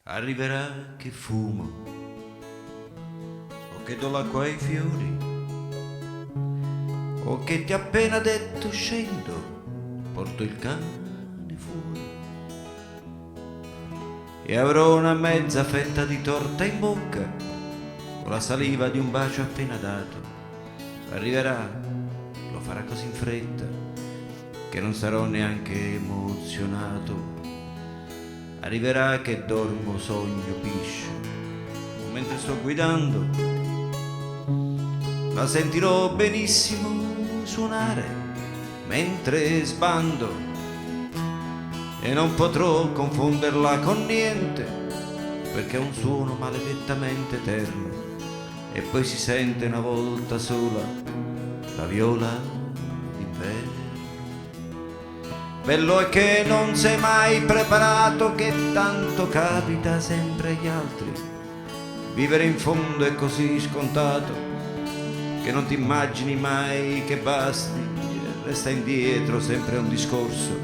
Arriverà che fumo o che do l'acqua ai fiori o che ti ha appena detto scendo, porto il cane fuori e avrò una mezza fetta di torta in bocca con la saliva di un bacio appena dato. Arriverà, lo farà così in fretta che non sarò neanche emozionato. Arriverà che dormo, sogno, piscio, mentre sto guidando la sentirò benissimo suonare mentre sbando e non potrò confonderla con niente perché è un suono maledettamente eterno e poi si sente una volta sola la viola d'inverno. Bello è che non sei mai preparato, che tanto capita sempre agli altri. Vivere in fondo è così scontato che non ti immagini mai che basti. Resta indietro sempre un discorso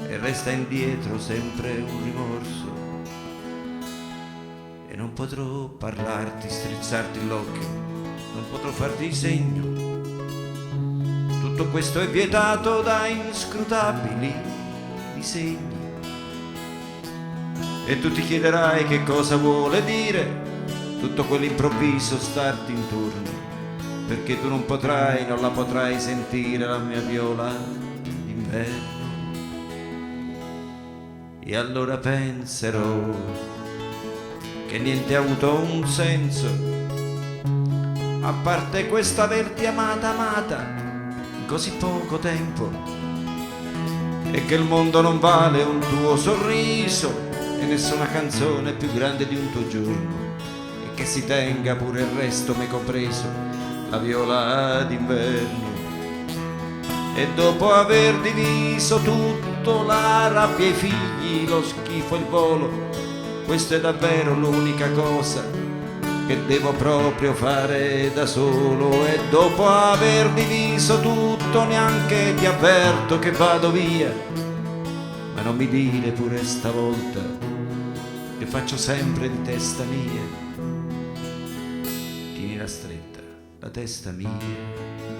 e resta indietro sempre un rimorso. E non potrò parlarti, strizzarti l'occhio, non potrò farti segno. Tutto questo è vietato da inscrutabili disegni. E tu ti chiederai che cosa vuole dire tutto quell'improvviso starti intorno, perché tu non potrai, non la potrai sentire la mia viola d'inverno. E allora penserò che niente ha avuto un senso, a parte questo averti amata così poco tempo, e che il mondo non vale un tuo sorriso e nessuna canzone più grande di un tuo giorno, e che si tenga pure il resto, me compreso, la viola d'inverno. E dopo aver diviso tutto, la rabbia, i figli, lo schifo, il volo, questa è davvero l'unica cosa che devo proprio fare da solo. E dopo aver diviso tutto neanche ti avverto che vado via, ma non mi dire pure stavolta che faccio sempre di testa mia. Tienila stretta, la testa mia.